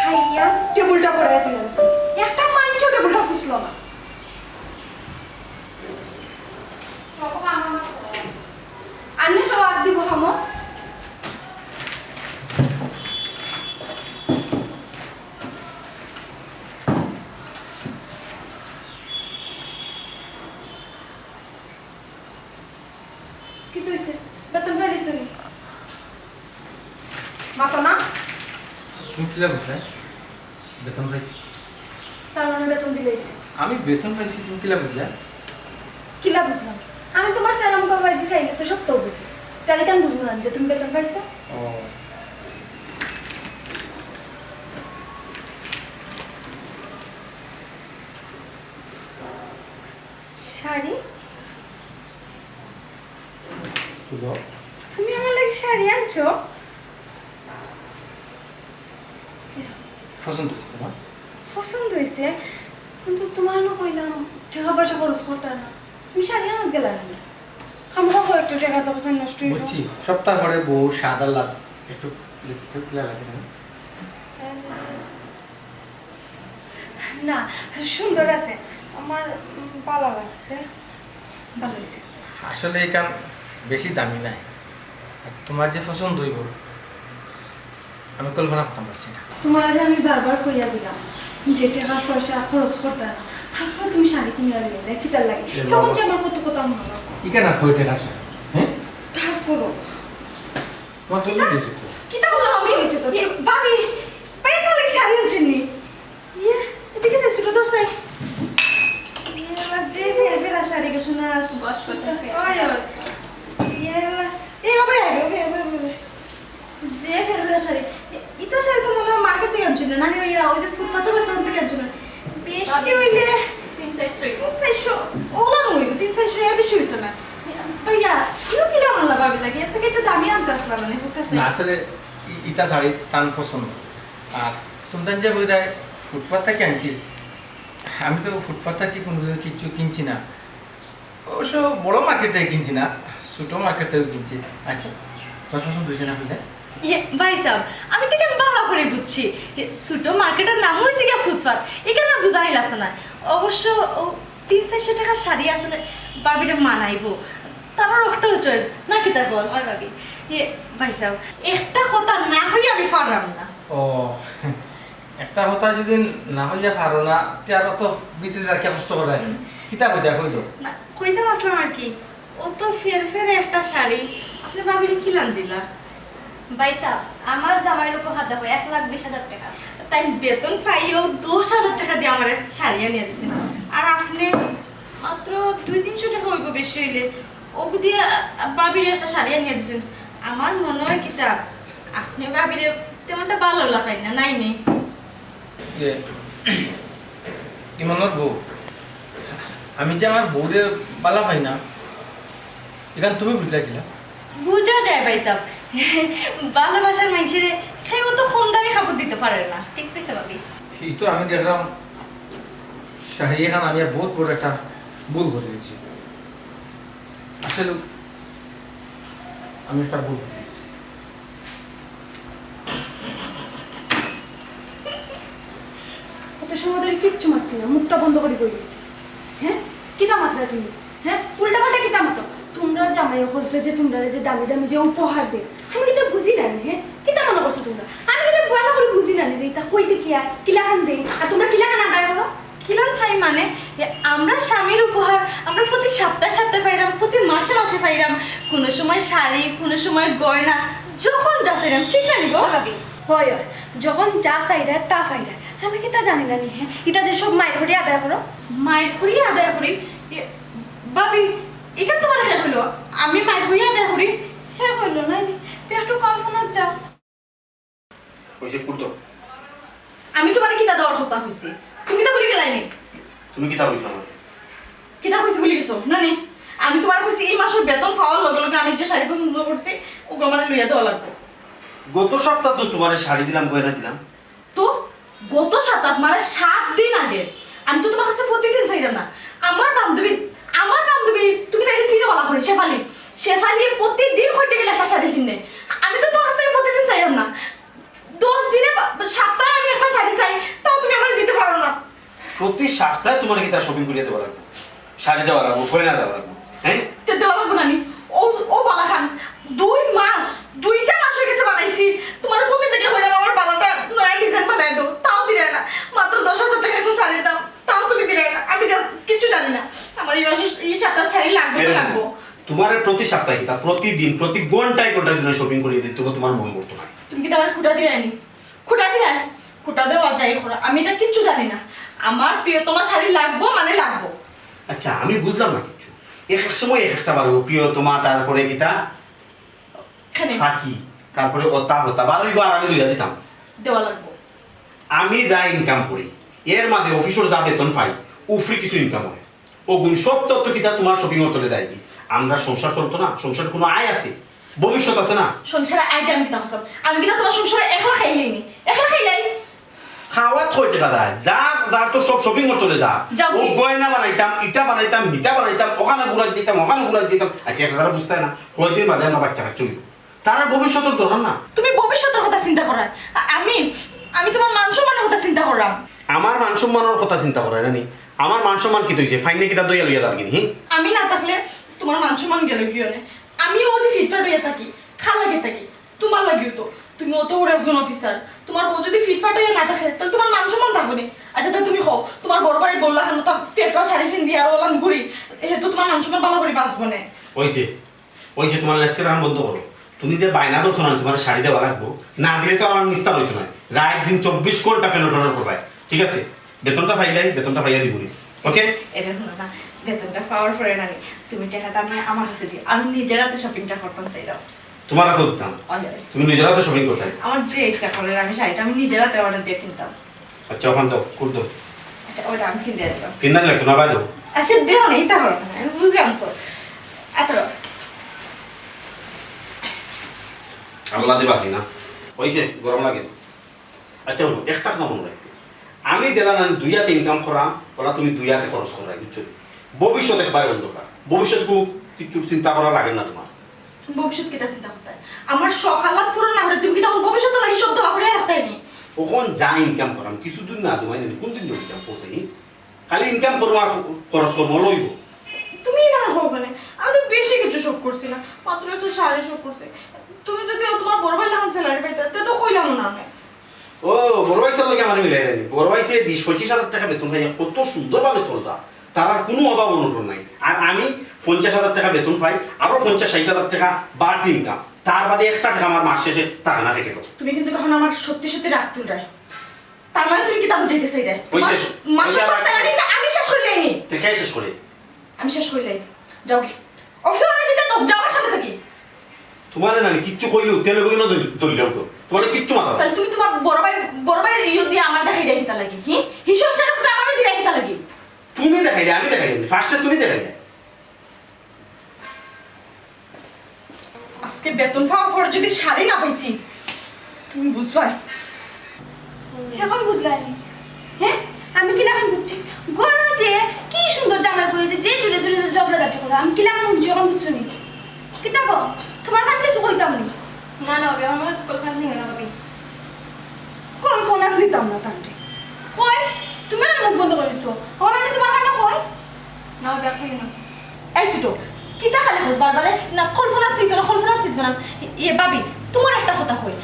খাইয়া টেবিলটা পড়ে দিয়ে গেছে, একটা মাইনচো টেবিলটা ফুসলো না। আন্নে কেউ আগ দিব হামো কি তুইছে বেতন পাইলিস নি মাতো না তুমি কিলা বুঝলে বেতন পাইছি? তার মানে বেতন দিলেইছে আমি বেতন পাইছি, তুমি কিলা বুঝলে? কিলা বুঝলাম আমি তোমার সালাম করবাই দিছি আইলে তো সব তো বুঝি, তাহলে কেন বুঝবো না যে তুমি বেতন পাইছো? ও শাড়ি তুলো তুমি আমার লাগি শাড়ি আনছো? পছন্দ হয়েছে তোমার? পছন্দ হয়েছে, কিন্তু তোমার না কইলাম টাকা পয়সা খরচ করতে না, তুমি শাড়ি আনতে গেলে না আমরা কয়েকটা টাকা তো পয়সা নষ্ট হইল। বুঝছি, সপ্তাহ পরে বউ সাদা লাগ একটু দেখতে কিলা লাগে না? না সুন্দর আছে, আমার ভালো লাগছে, ভালো হয়েছে। আসলে এই কাম বেশি দামি নাই, আর তোমার যে পছন্দ হইব আমি কল্পনা করতে পারছি না। তোমার আজ আমি বারবার কইয়া দিলাম যে টাকা পয়সা খরচ করতে না, তারপরে তুমি শাড়ি কিনে আনলে কি তার লাগে, তখন যে আমার কত কথা মনে হয়। ইকে না কই টাকা আছে? হ্যাঁ তারপরও তোমার তো দিয়েছি তো। কি তা বলো আমি হয়েছে তো ভাবি পাই তাহলে শাড়ি আনছেন নি ইয়ে এদিকে যে ছিল তো সাই যে ফের ফের শাড়ি কে শোনা বস বস ওই ইয়ে এই হবে হবে যে ফের ফের শাড়ি ইতা শাড়ি তো মনে মার্কেট থেকে আনছেন না ভাইয়া ওই যে ফুটপাতে বসে থেকে আনছেন বেশি হইলে 300 ওলা নইতো 300 এর বেশি হইতো না ভাইয়া কেউ কিনা আনলা ভাবি লাগে এর থেকে একটু দামি আনতে আসলাম মানে কাছে না আসলে ইটা শাড়ি টান পছন্দ, আর তোমরা যে কই দেয় ফুটপাথ থেকে আনছি, আমি তো ফুটপাথ থেকে কোনোদিন কিছু কিনছি না, অবশ্য বড় মার্কেট থেকে কিনছি না, ছোটো মার্কেট থেকে কিনছি। আচ্ছা তোমার পছন্দ হয়েছে না বুঝলে? ভাই সাহেব আমি তো কেন ভালো করে বুঝছি ছোট মার্কেটের নাম হয়েছে গিয়া ফুটপাথ, এখানে আর বোঝাই লাগতো না। অবশ্য ও 300-400 টাকার শাড়ি আসলে বাবিটা মানাইবো, তারপর ওটাও চয়েস নাকি তা বস ভাবি ভাই সাহেব একটা কথা না হই আমি পারলাম না। ও একটা কথা যদি না হইয়া পারো না তে আর অত ভিতরে রাখা কষ্ট করে কিতা কইতা কই দো না কইতে আসলাম আর কি, ও তো ফের ফের একটা শাড়ি আপনি ভাবিলে কি লান দিলা? ভাই সাহেব আমার জামাইয়ের উপহার দেবো 1,20,000 টাকা। তাই বেতন পাইও 10,000 টাকা দিয়ে আমার শাড়ি আনিয়ে দিয়েছেন। আর আপনি মাত্র 200-300 টাকা হইব বেশি হইলে ওগু দিয়ে বাবির একটা শাড়ি আনিয়ে দিয়েছেন। আমার মনে হয় কিতা আপনি বাবিরে তেমনটা ভালো লাগাই না, নাই নেই ইমানোর বউ, আমি যে আমার বউরে বালা পাই না, এখানে তুমি বুঝলা কিলা? বুঝা যায় ভাই সাহেব, ভালোবাসার মানুষের খেয়ে তো কম দামি কাপড় দিতে পারে না। ঠিক কইছে ভাবি। এই তো আমি দেখলাম শাড়ি এখানে আমি আর বহুত বড় একটা ভুল করে দিয়েছি। আসলে আমি একটা ভুল করে দিয়েছি। কত সময় ধরে কিচ্ছু মারছি না, মুখটা বন্ধ করে বই রয়েছি। হ্যাঁ কিতা মাত্রা তুমি? হ্যাঁ উল্টা পাল্টা কিতা মাতো? তোমরা জামাই হলতে যে তোমরা যে দামি দামি যে উপহার দে, আমি কিতা বুঝি না হ্যাঁ কিতা মনে করছো তোমরা? আমি কিতা ভালো করে বুঝি না যে এটা কইতে কি আর কিলাখান দে, আর তোমরা কিলাখান আদায় করো। কিলন ফাই মানে আমরা স্বামীর উপহার আমরা প্রতি সপ্তাহে সপ্তাহে পাইলাম, প্রতি মাসে মাসে পাইলাম, কোনো সময় শাড়ি, কোনো সময় গয়না, যখন যা চাইলাম। ঠিক না নিব ভাবি হয় হয়, যখন যা চাইরা তা পাইরা, আমি কিতা জানি না নি হ্যাঁ এটা যে সব মায়ের ঘরে আদায় করো। মায়ের করি আদায় করি ভাবি, এটা তোমার শেষ হলো, আমি মায়ের করি আদায় করি। সে হইলো না তুই একটু কল্পনার যাও। কইছে কুটো আমি তোমার কিতা দেওয়ার কথা হয়েছে, তুমি তো বলি গেলাই নি। তুমি কিতা কইছো আমার? কিতা হয়েছে বলি গেছো না নি? আমি তোমার কইছি এই মাসের বেতন পাওয়ার লগে লগে আমি যে শাড়ি পছন্দ করছি ওকে আমার লইয়া দেওয়া লাগবে। গত সপ্তাহ তো তোমার শাড়ি দিলাম, গয়না দিলাম। তো গত 7 মানে 7 দিন আগে আমি তো তোমার কাছে প্রতিদিন চাইলাম না। আমার বান্ধবী তুমি তাই সিনেমালা করে শেফালি প্রতিদিন হইতে গেলে একটা শাড়ি কিনে, আমি তো তোমার কাছে প্রতিদিন চাইলাম না। 10 দিনে সপ্তাহে আমি একটা শাড়ি চাই, তাও তুমি আমার দিতে পারো না। প্রতি সপ্তাহে তোমার কি তার শপিং করিয়ে দেওয়া লাগবে, শাড়ি দেওয়া লাগবে, গয়না দেওয়া লাগবে। হ্যাঁ দেওয়া লাগবে না নি? ও বালা খান 2টা মাস হয়ে গেছে বানাইছি, তোমার কোন থেকে হইলাম আমার বালাটা নয়া ডিজাইন বানাই দাও, তাও দিলে না। মাত্র 10,000 টাকা একটা শাড়ি দাও, তাও তুমি দিলে না। আমি কিচ্ছু জানি না, আমার এই মাসে এই সপ্তাহ শাড়ি লাগবে তো লাগবো। তোমার প্রতি সপ্তাহে কি তা প্রতিদিন প্রতি ঘন্টায় দিনে শপিং করিয়ে দিতে হবে, তোমার মন করতে হয়। তুমি কি আমার খুঁটা দিয়ে আনি? খুঁটা দেওয়া যায় খোরা, আমি এটা কিচ্ছু জানি না। আমার প্রিয় তোমার শাড়ি লাগবো মানে লাগবো। আচ্ছা আমি বুঝলাম না কিছু, এক এক সময় এক একটা বারো প্রিয় তোমার, তারপরে কিতা এখানে ফাঁকি, তারপরে অতা হতা বারোইবার আমি লইয়া দিতাম। দেওয়া লাগবো। আমি যা ইনকাম করি এর মাঝে অফিসের যা বেতন পাই উফরি কিছু ইনকাম হয়, ও গুণ সব তত্ত্ব কিতা তোমার শপিং চলে দেয় কি? আমরা সংসার চলতো না, সংসারের কোনো আয় আছে, ভবিষ্যৎ আছে না? সংসারে আইতে আমি কিতা হতাম? আমি কিতা তোমার সংসারে একলা খাইলেইনি, একলা খাইলাই। খাওয়াত কয় টাকা দেয়, যা যার তো সব শপিং চলে যা। যাও ও কি? গয়না বানাইতাম, ইটা বানাইতাম, হিটা বানাইতাম, ওখানে ঘুরাই যেতাম, ওখানে ঘুরাই যেতাম। আচ্ছা একটা তারা বুঝতে না, কয়দিন বাদে আমরা বাচ্চা কাচ্চা হইব, তারা ভবিষ্যতের দরকার না। তুমি ভবিষ্যতের কথা চিন্তা করার, আমি তোমার মান সম্মানের কথা চিন্তা করলাম। আমার মান সম্মানের কথা চিন্তা করে জানি, আমার মান সম্মান কি তৈছে ফাইনে কিতা দইয়া লইয়া দাঁড় কিনি। আমি না থাকলে তোমার মান সম্মান গেল গিয়ে আমিও যে ফিটফাট হইয়া থাকি, খাল লাগে থাকি, তোমার লাগিও তো। তুমি অত বড় একজন অফিসার, তোমার বউ যদি ফিটফাট হইয়া না থাকে তাহলে তোমার মান সম্মান থাকবে না। আচ্ছা তাহলে তুমি হও তোমার বড় বাড়ির বললা কেন তা ফেফড়া শাড়ি ফিন দিয়ে আর ওলান ঘুরি, তো তোমার মান সম্মান ভালো করে বাঁচবো না। ওইছে তোমার লেসকে রান বন্ধ করো। তুমি যে বায়না ধরছো না তোমার শাড়ি দেওয়া লাগবো, না দিলে তো আমার নিস্তার হইতো না। রাত দিন 24 ঘন্টা ফেরত করবাই, ঠিক আছে? বেতনটা পাইলাই, বেতনটা পাইয়া দিব। ওকে এটা হলো না, বেতনটা পাওয়ার পরে না তুমি টাকাটা আমি আমার কাছে দিই, আমি নিজের হাতে শপিংটা করতাম চাইলাম। তোমার হাতে দিতাম, তুমি নিজের হাতে শপিং করতে। আমার যে ইচ্ছা করে আমি শাড়িটা আমি নিজের হাতে অর্ডার দিয়ে কিনতাম। আচ্ছা ওখান দাও, কুর দাও। আচ্ছা ওইটা আমি কিনে দিয়ে দিলাম। কিনা দিলে কেন বাই দাও। আচ্ছা দেও না, এটা করো না, আমি বুঝলাম তো। এত আল্লাহ দিয়ে বাঁচি না, হয়েছে গরম লাগে। আচ্ছা বলো একটা কথা মনে রাখবে, আমি যেটা না 2 হাতে ইনকাম করা ওরা তুমি 2 হাতে খরচ করা, বুঝছো? ভবিষ্যৎ একবারে অন্ধকার, ভবিষ্যৎ কিছু চিন্তা করা লাগে না তোমার। ভবিষ্যৎ কেটা চিন্তা করতে আমার সকালাত পূরণ না করে তুমি কি তখন ভবিষ্যৎ লাগি সব দলা করে রাখতাই নি? কখন যা ইনকাম করাম কিছুদিন না জমাই নেবে, কোন দিন ইনকাম পৌঁছাই খালি ইনকাম করবো আর খরচ করবো লইব। তুমি না হবে না, আমি তো বেশি কিছু শোক করছি না, মাত্র একটু শাড়ি শোক করছি। তুমি যদি তোমার বড় ভাই লাগান স্যালারি পাইতে তো কইলাম না আমি। ও বড় ভাই সাথে আমার মিলাই রানি, বড় ভাই সে 20-25 হাজার টাকা বেতন পাই, কত সুন্দরভাবে চলতা, তার আর কোনো অভাব অনটন নাই। আর আমি 50,000 টাকা বেতন পাই, আরো 50-60 হাজার টাকা বাড়তি ইনকাম, তার বাদে একটা টাকা আমার মাস শেষে টাকা না থেকে। তুমি কিন্তু কখন আমার সত্যি সত্যি রাগ তুলরাই। তার মানে তুমি কি তা বুঝাইতেছ এটা ওই যে- মাসের ওই যে সব আমার- স্যালারিটা আমি শেষ করলে নি দেখে শেষ করে আমি শেষ করলে যাও কি অফিসে অনেক দিতে তো যাও আমার সাথে থাকি তোমার না কিচ্ছু কইলে তেলে বই না চললেও তো তোমার কিচ্ছু মাথা তাহলে তুমি তোমার বড় ভাইয়ের ইয়ে দিয়ে আমার দেখাই দেয় কিতা লাগি হিসাব চারটা আমার দিয়ে কিতা লাগি তুমি দেখাইলে আমি দেখাই ফার্স্টে তুমি দেখাইলে আজকে বেতন পাওয়া পরে যদি শাড়ি না পাইছি তুমি বুঝবাই এখন বুঝলানি হ্যাঁ আমি কি লাগান বুঝছি গরু যে কি সুন্দর জামাই পরেছে যে চুলে চুলে জবরা যাচ্ছে করে আমি কি লাগান বুঝছি এখন বুঝছো নি কিতা গো তোমার কাছে কিছু কইতাম নি না না ভাবি আমার কল্পনা নিও না ভাবি কোন ফোন আর নিতাম না তান্তে কই তুমি আর মুখ বন্ধ করেছো এখন আমি তোমার কাছে কই না ভাবি আর খাই না এই ছোটো কিতা খালি খোঁজ বারবারে না কল্পনাত নিত না ইয়ে ভাবি তোমার একটা কথা কই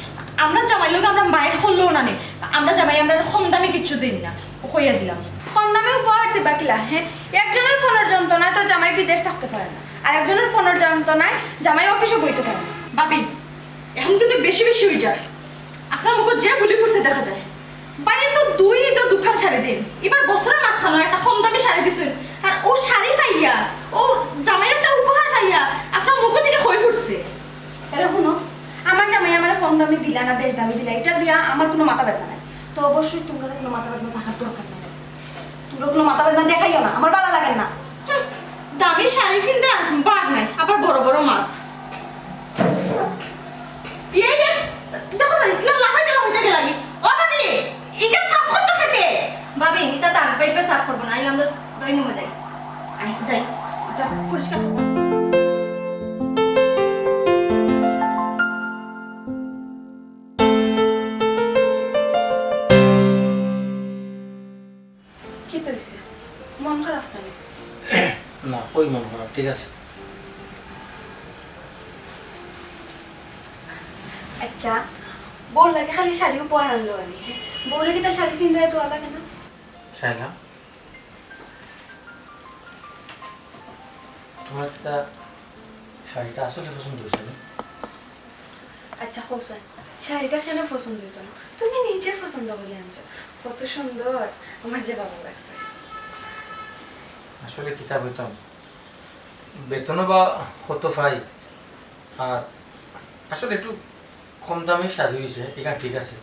আমরা জামাই লোক আমরা মায়ের হলেও না নে আমরা জামাই আমরা কম দামে কিচ্ছু দিন না হইয়া দিলাম কম দামে উপহার দিবা কিলা হ্যাঁ একজনের ফোনের যন্ত্রণায় তো জামাই বিদেশ থাকতে পারে না আর একজনের ফোনের যন্ত্রণায় জামাই অফিসে বইতে পারে না ভাবি এখন কিন্তু বেশি বেশি হয়ে যায় আপনার মুখ যে গুলি ফুটছে দেখা যায় বাইরে তো দুখান শাড়ি দিন এবার বছরের মাঝখানে একটা কম দামি শাড়ি দিছেন আর ও শাড়ি পাইয়া ও জামাইয়ের একটা উপহার পাইয়া আপনার মুখ থেকে হয়ে ফুটছে এটা শুনো আমার জামাই আমার কম দামে দিলা না বেশ দামে দিলা এটা দিয়া আমার কোনো মাথা ব্যথা নাই তো অবশ্যই তোমরা কোনো মাথা ব্যথা থাকার দরকার নাই তোমরা কোনো মাথা ব্যথা দেখাইও না আমার ভালো লাগে না হুঁ, দামি শাড়ি কিনতে বাদ নাই আবার বড় বড় মাছ ইয়ে দেখো না এগুলো লাফাইতে লাগে ও ভাবি এগুলো সাফ করতে খেতে ভাবি নিতা তো আগবাইবে সাফ করবো না আইলে আমরা ড্রয়িং রুমে যাই আই যাই যা পরিষ্কার কি তো হইছে মন খারাপ কেন না কই মন খারাপ ঠিক আছে আচ্ছা বউর লাগে খালি শাড়ি উপহার আনলো আনি বউরে কি তার শাড়ি কিনতে তো লাগে না শাইলা তোমার একটা শাড়িটা আসলে পছন্দ হয়েছে না? আচ্ছা হোসেন শাড়িটা কেন পছন্দ হতো না তুমি নিজে পছন্দ করে আনছো কত সুন্দর আমার যে ভালো লাগছে আসলে কিতাব হইতাম বেতনও বা কত পাই আর আসলে একটু কম দামে শাড়ি হয়েছে এখানে ঠিক আছে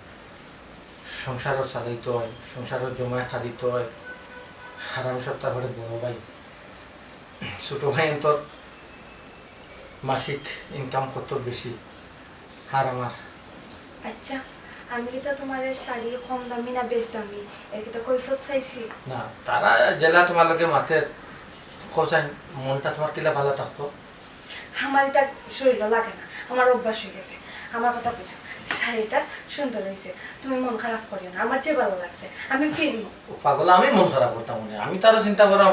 সংসারও সাজাইতে হয় সংসারও জমা একটা দিতে হয় আর আমি সব তারপরে বড় ভাই ছোটো ভাই তোর মাসিক ইনকাম কত বেশি আর আমার আচ্ছা আমি কি তা তোমার শাড়ি কম দামি না বেশ দামি এর কি তা কৈফত চাইছি না তারা জেলা তোমার লোকে মাতের খোঁজাই মনটা তোমার কিলা ভালো থাকতো আমার এটা শরীর লাগে না আমার অভ্যাস হয়ে গেছে আমার কথা বুঝো শাড়িটা সুন্দর হয়েছে তুমি মন খারাপ করিও না আমার যে ভালো লাগছে আমি ফিরবো পাগল আমি মন খারাপ করতাম মনে আমি তারও চিন্তা করাম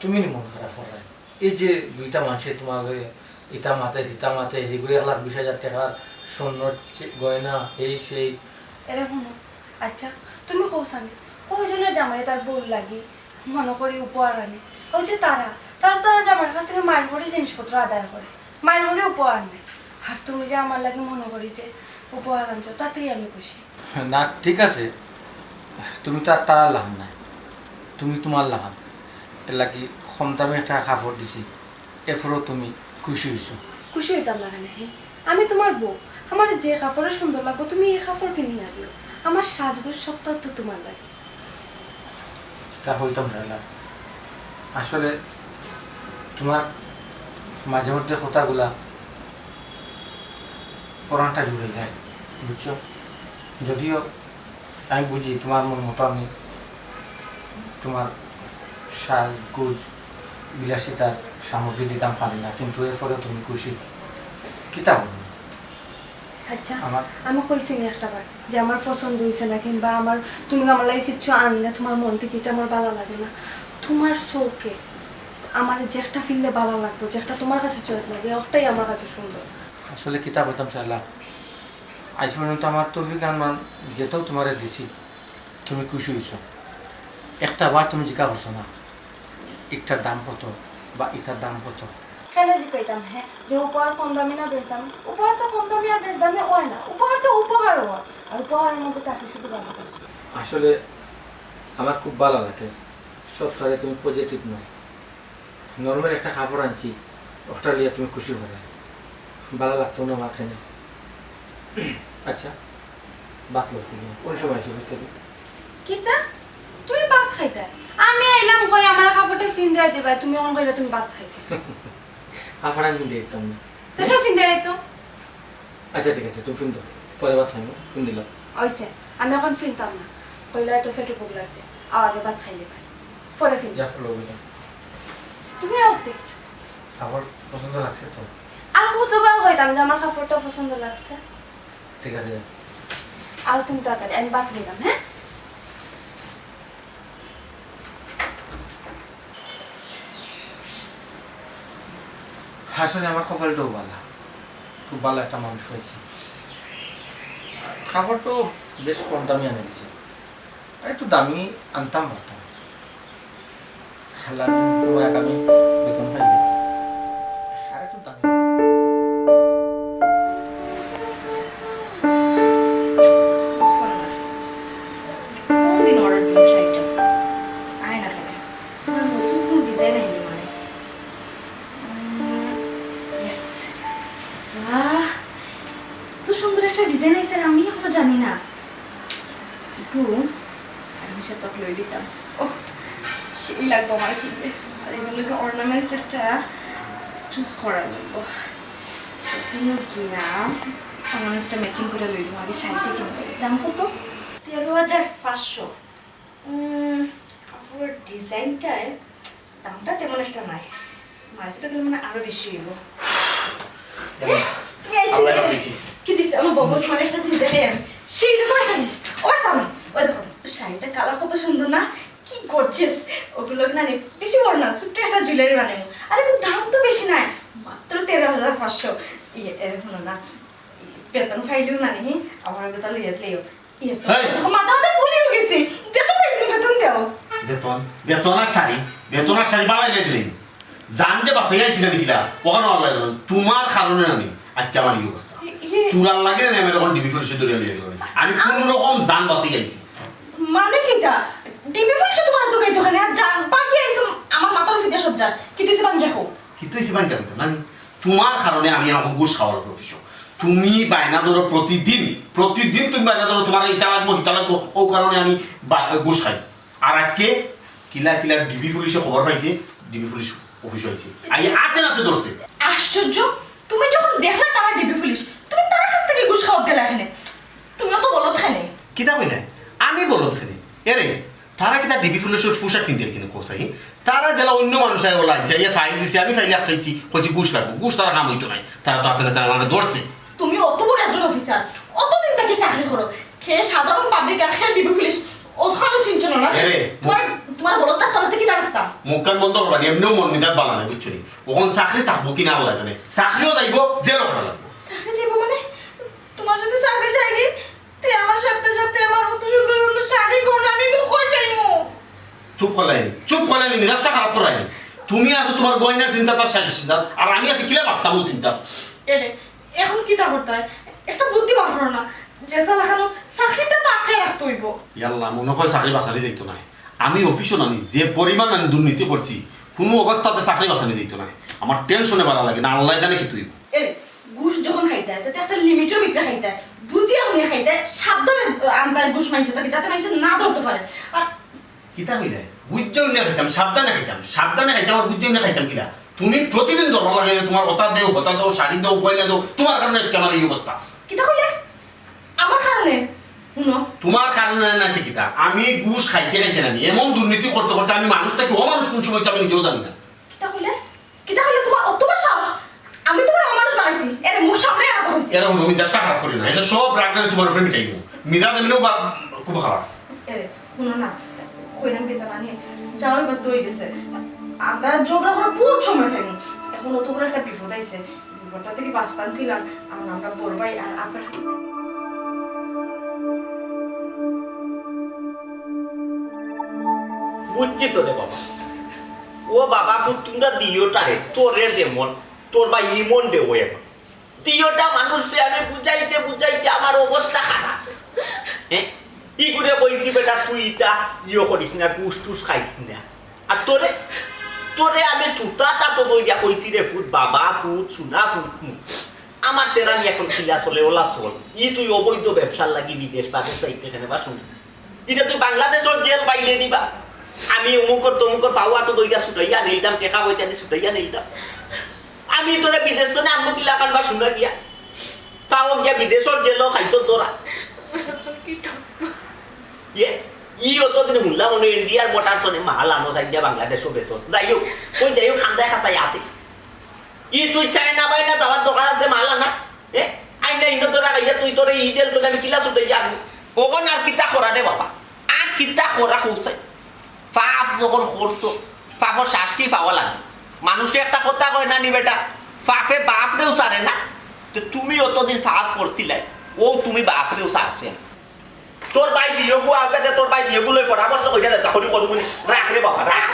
তুমি নি মন খারাপ করাই এই যে দুইটা মানুষে তোমার ইটা মাতে হিতা মাতে এগুলো 1,20,000 টাকার স্বর্ণ গয়না এই সেই এরা শুনো আচ্ছা তুমি কৌস আমি কয়জনের জামাই তার বউ লাগি মনে করি উপহার আনে ওই যে তারা তারা জামার কাছ থেকে মায়ের করে জিনিসপত্র আদায় করে মায়ের করে উপহার নেয় আর তুমি যে আমার লাগে মনে করি যে উপহার আনছো তাতেই আমি খুশি না ঠিক আছে তুমি তো আর তারা লাগান নাই তুমি তোমার লাগান এর লাগি কম দামে একটা কাপড় দিছি এরপরেও তুমি খুশি হয়েছো খুশি হইতাম লাগে না হ্যাঁ আমি তোমার বউ আমার যে কাপড়ে সুন্দর লাগবে তুমি এই কাপড় কিনে আনলো আমার সাজগোজ সপ্তাহ তো তোমার লাগে তা হইতাম না আসলে তোমার মাঝে মধ্যে কথাগুলা পরানটা জুড়ে যায় বুঝছো যদিও আমি বুঝি তোমার মন মতো আমি তোমার সাজগোজ বিলাসিতার সামগ্রী দিতাম পারি না কিন্তু এরপরে তুমি খুশি কিতা বলবো আচ্ছা আমার আমি কইছি না একটা বার যে আমার পছন্দ হয়েছে না কিংবা আমার তুমি আমার লাগে কিছু আনলে তোমার মন থেকে এটা আমার ভালো লাগে না তোমার চোখে আমার যে একটা ফিললে ভালো লাগবে যে একটা তোমার কাছে চয়েস লাগে ওটাই আমার কাছে সুন্দর আসলে কিতাব হইতাম চাইলাম আজ পর্যন্ত আমার তো গান মান যেতেও তোমারে দিছি তুমি খুশি হয়েছ একটা বার তুমি জিজ্ঞাসা করছো না একটার দাম কত বা এটার দাম কত খেলে জিকাইতাম হ্যাঁ যে উপহার কম দামি না বেশ দামি, উপহার তো কম দামি আর বেশ দামি হয় না, উপহার তো উপহার হয়, আর উপহারের মধ্যে তাকে শুধু ভালোবাসি। আসলে আমার খুব ভালো লাগে সবটারে তুমি পজিটিভ নয়। নর্মাল একটা কাপড় আনছি ওটা নিয়ে তুমি খুশি হবে, ভালো লাগতো না আমার এখানে। আচ্ছা বাদ করতে গিয়ে কোন সময় আছে বুঝতে পারি? কিতা তুমি ভাত খাইতে, আমি আইলাম কই আমার কাপড়টা ফিন দিয়ে দিবা, তুমি অন কইলে তুমি ভাত খাইতে, কাপড় আমি দিয়ে দিতাম না। তো সব ফিন দিয়ে তো আচ্ছা ঠিক আছে, তুমি ফিন দাও, পরে ভাত খাইবো, ফিন দিলাম। ওইসে আমি এখন ফিনতাম না, কইলা তো ফেটে ভোগ লাগছে, আগে ভাত খাইলে পাই পরে ফিন। যা লোক তুমি আউতে কাপড় পছন্দ লাগছে তো? আর কতবার কইতাম যে আমার কাপড়টা পছন্দ লাগছে। ঠিক আছে যা। আর তুমি তাড়াতাড়ি, আমি ভাত নিলাম হ্যাঁ। আসলে আমার কপালটাও ভালো, খুব ভালো একটা মানুষ হয়েছে। খাবারটাও বেশ কম দামি আনে দিয়েছে, আর একটু দামি আনতাম পারতাম। আগামী বেতন পাইলে আর একটু দামি কোনদিন অর্ডার দিলাম শাড়িটা আয় না কেন তোমার নতুন কোন ডিজাইন আইনি মানে ইয়েস বাহ তো সুন্দর একটা ডিজাইন আইছে আমি এখনো জানি না একটু আমি সাথে তোকে লই দিতাম ও সেই লাগবো আমার কিনতে আর এগুলোকে অর্নামেন্টস একটা চুজ করা লাগবো শপিং গিয়া অর্নামেন্টসটা ম্যাচিং করে লই দিব আগে শাড়িটা কিনতে দাম কত 13,500 কাপড়ের ডিজাইনটায় দামটা তেমন একটা নাই মার্কেটে গেলে মানে আরো বেশি হইব কি দিস আমার বাবা তোমার একটা জিনিস দেখে আমি সেইরকম একটা জিনিস ও সামনে ওই দেখো শাড়িটার কালার কত সুন্দর না কি গর্জিয়াস ওগুলো না বেশি বড় না ছোট্ট একটা জুয়েলারি বানাবো আরে দাম তো বেশি নাই মাত্র 13,500 এরকম না বেতন ফাইলেও না নি আমার বেতন লইয়াতলেও মাথাতে পুলিও গেছি বেতন পাইছি বেতন দাও বেতন আর শাড়ি বাড়াই দিলেন জান যে বাসাই আইছি না কিলা ওখানে আল্লাহ তোমার কারণে আমি আজকে আমার এই অবস্থা তুরার লাগে না আমি এরকম ডিবি পুলিশে ধরে লিয়ে গেল আমি কোন রকম জান বাঁচি গাইছি মানে কিটা ডিবি পুলিশে তোমার দোকানে দোকানে আর জান বাকি আইছো আমার মাথার ফিদা সব যা কি তুই বান দেখো কি তুই সিবান যাবে না তোমার কারণে আমি এরকম ঘুষ খাওয়ার প্রফেশন তুমি বায়না ধরো প্রতিদিন তুমি বায়না ধরো তোমার এটা লাগবো ও কারণে আমি ঘুষ খাই আর আজকে কিলা ডিবি পুলিশে খবর পাইছে ডিবি পুলিশ অফিস হয়েছে আই আতে নাতে ধরছে আশ্চর্য তুমি যখন দেখলা তারা ডিবি পুলিশ তুমি তার কাছ থেকে ঘুষ খাওয়া দিলা এখানে তুমিও তো বলো খানে কিতা কইলে আমি বলো দেখে এরে তারা কিতা ডিবি পুলিশের পোশাক কিনতে আইছে না কোসাই তারা জেলা অন্য মানুষ আয় বলা আইছে এই ফাইল দিছে আমি ফাইল আটকাইছি কইছি ঘুষ লাগবো ঘুষ তারা কাম হইতো নাই তারা তো আতে তারা মানে ধরছে তুমি অত বড় একজন অফিসার অতদিন থেকে চাকরি করো খেয়ে সাধারণ পাবলিক আর খেয়ে ডিবি পুলিশ ওখানে চিনছিল না তোমার বলো তার তলাতে কি দাঁড়াতাম মুখ কান বন্ধ করবা এমনিও মন মেজাজ বালা নাই বুঝছো নি ওখান চাকরি থাকবো কিনা আল্লাহ জানে চাকরিও যাইবো জেলও করা লাগবো চাকরি যাইবো মানে তোমার যদি চাকরি যায়নি তে আমার সাথে আমার কত সুন্দর সুন্দর শাড়ি কোন আমি কই যাইমু চুপ করলাইনি রাস্তা খারাপ করাইনি তুমি আছো তোমার বইনের চিন্তা তার শেষ চিন্তা আর আমি আছি কিলা বাস্তামু চিন্তা এরে এখন কি তা করতে হয় একটা বুদ্ধি বার করো না জেসা লাগানো চাকরিটা তো আটকে রাখতে হইব ইয়াল্লাহ মনে হয় চাকরি বাঁচানি যাইতো না আমি অফিসও নানি যে পরিমাণ আমি দুর্নীতি করছি কোনো অবস্থাতে চাকরি বাঁচানি যাইতো না আমার টেনশনে বাড়া লাগে না আল্লাহ জানে কি তুই এরে ঘুষ যখন খাইতে হয় তাতে একটা লিমিটের ভিতরে খাইতে হয় বুঝিয়া উনি খাইতে হয় সাবধানে আন্দাজ ঘুষ মাইছে তাকে যাতে মানুষ না ধরতে পারে আর কিতা হইলে বুঝছেও না খাইতাম সাবধানে খাইতাম আর বুঝছেও না খাইতাম কিলা তুমি প্রতিদিন ধর্ম লাগে তোমার হতা দেও শাড়ি দেও বইনা দেও তোমার কারণে আমার এই অবস্থা কিতা কইলে আমার কারণে শুনো তোমার কারণে না কিতা আমি ঘুষ খাইতে নামি এমন দুর্নীতি করতে আমি মানুষটাকে অমানুষ কোন সময় আমি নিজেও জানি না কিতা কইলে তোমার অতবার সাহস আমি তোমার অমানুষ বানাইছি এর মুখ সামনে আনতে হইছে এরা আমি চেষ্টা খারাপ করি না এটা সব রাগলে তোমার ফ্রেন্ড টাইম মিজাজ এমনিও খুব খারাপ এরে শুনো না কইলাম কিতা মানে যাওয়ার বাদ হয়ে গেছে আমরা ঝগড়া করার বহুত সময় পাইনি এখন অত বড় একটা বিপদ আইছে বিপদটা থেকে বাঁচতাম কিলাম আমরা বড় ভাই আর আপনার বুঝছি তো রে বাবা ও বাবা তোমরা দিও টারে তোরে যেমন তোর ভাই ইমন দেবো এবার তিনটা মানুষকে আমি বুঝাইতে বুঝাইতে আমার অবস্থা খারাপ হ্যাঁ ই করে বইছি বেটা তুই ইটা ইয়ে করিস না টুস টুস খাইস না আর তোরে তোরে আমি তুতা তা তো বই দিয়া কইছি রে ফুট বাবা ফুট সুনা ফুট আমার তেরানি এখন কিলা চলে ওলা চল ই তুই অবৈধ ব্যবসার লাগি বিদেশ বাদেশ যাইতে এখানে বা শুনি এটা তুই বাংলাদেশের জেল পাইলে দিবা আমি অমুকর তমুকর পাওয়া তো দইয়া ছুটাইয়া নিলতাম টেকা পয়সা দিয়ে ছুটাইয়া নিলতাম আমি তোরে বিদেশ তো আনবো কিলা কানবা শুনা গিয়া তাও গিয়া বিদেশের জেল খাইছ তোরা ইয়ে ই অতদিন শুনলাম মনে ইন্ডিয়ার বটার তনে মাল আনো চাইডিয়া বাংলাদেশও বেসস যাইও কই যাইও খান্দায় খাসাই আছে ই তুই চায়না বাইনা যাওয়ার দোকান আছে মাল আনা আইনা ইন্দ তোরা খাইয়া তুই তোরে ই জেল তোরে আমি কিলা ছুটাইয়া আনবো কখন আর কিতা করা রে বাবা আর কিতা করা খুঁজছে পাপ যখন করছো পাপর শাস্তি পাওয়া লাগে মানুষে একটা কথা কয় না নি বেটা পাপে বাপরেও সারে না তো তুমি অতদিন পাপ করছিলে ও তুমি বাপরেও সারছে তোর ভাই দিও গো আগে তোর ভাই দিও গুলো পরামর্শ কইরা দে তখনই করব নি রাখ রে বাবা রাখ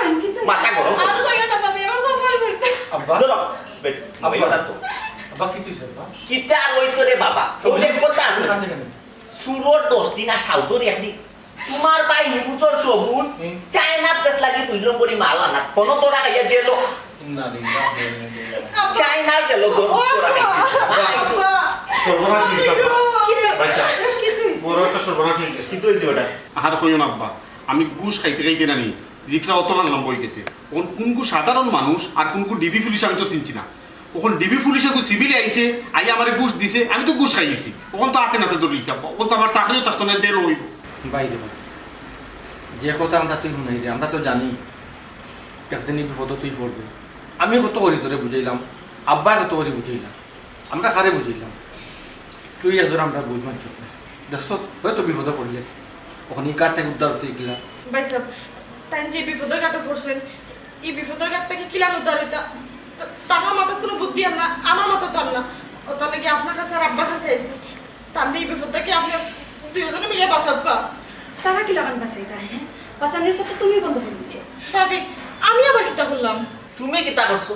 মাথা গরম আর সইটা পাবি এবার তো ফল করছে আব্বা ধরো বেট আমি ওটা তো আব্বা কি তুই বাবা কিতা রই তোরে বাবা ওলে কথা আছে কান্দে কেন সুরর 10 দিন আর সাউদরি একনি তোমার ভাই নিগুতর সবুন চায়না দেশ লাগি 2 নম্বরই মাল আনা কোন তোরা খাইয়া গেল ইন্না লিল্লাহি চায়না গেল তোরা সর্বনাশ হইছে ভাইসা বড় একটা সর্বনাশ হইছে কি হইছে ওটা আর কইও না আব্বা আমি ঘুষ খাইতে খাইতে নানি জিফরা অত হানলাম বই গেছে কোন কোনকু সাধারণ মানুষ আর কোনকু ডিবি পুলিশ আমি তো চিনছি না ওখন ডিবি পুলিশে কো সিভিলে আইছে আই আমারে ঘুষ দিছে আমি তো ঘুষ খাইছি ওখন তো হাতে নাতে ধরে লিছে ওখন তো আমার চাকরিও থাকতো না জেল হইব ভাই দেব যে কথা আমরা তুই শুনাই রে আমরা তো জানি একদিনই বিপদ তুই পড়বে আমি কত করি তোরে বুঝাইলাম আব্বা কত করি বুঝাইলাম আমরা কারে বুঝাইলাম তুই একজন আমরা বুঝ মানছ দেখছ হয়তো বিপদে পড়লে ওখানে কার থেকে উদ্ধার হতে গেলা ভাই সাহেব তাই যে বিপদের ঘাটে পড়ছেন এই বিপদের ঘাট থেকে কিলানো দাঁড়িয়ে তার মাথার কোনো বুদ্ধি আর না আমার মাথা তার না ওটার লাগে আপনার কাছে আর আব্বার কাছে আইসি তার এই বিপদ থেকে আপনি দুজনে মিলে বাঁচাবা তারা কি লাগান বাসাই তাই হ্যাঁ বাঁচানোর ফটো তুমি বন্ধ করে দিছো ভাবি আমি আবার কিতা করলাম তুমি কিতা করছো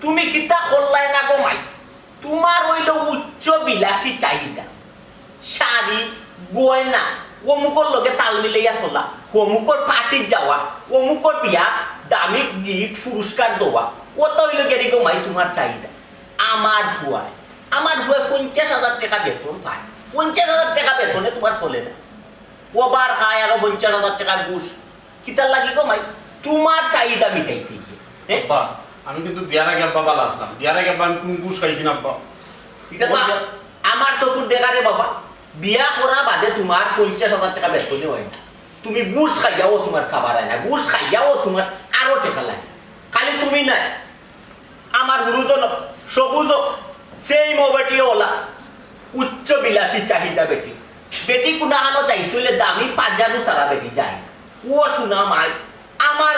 তুমি কিতা করলাই না গো মাই তোমার হইল উচ্চ বিলাসী চাহিদা শাড়ি গয়না অমুকর লগে তাল মিলাইয়া চলা অমুকর পার্টির যাওয়া অমুকর বিয়া দামি গিফট পুরস্কার দেওয়া ওটা হইল গেরি গো মাই তোমার চাহিদা আমার ভুয়ায় 50,000 টাকা বেতন পায় 50,000 টাকা বেতনে তোমার চলে না ওবার খায় আরো 50,000 টাকা ঘুষ কিতার লাগি গো মাই তোমার চাহিদা মিটাইতে গিয়ে আব্বা আমি কিন্তু বিয়ার আগে আব্বা বালা আসলাম বিয়ার আগে আব্বা আমি কোন ঘুষ খাইছি না আব্বা এটা তো আমার চকুর দেখা রে বাবা বিয়া করা বাদে তোমার 50,000 টাকা বেতনে হয় না তুমি ঘুষ খাইয়াও তোমার খাবার হয় না ঘুষ খাইয়াও তোমার আরো টাকা লাগে খালি তুমি নাই আমার গুরুজন সবুজ সেই মোবাইটিও ওলা উচ্চ বিলাসী চাহিদা বেটি বেটি কুনাহানো চাই তুইলে দামি পাঁচানু সারা বেটি যায় ও শোনা মাই আমার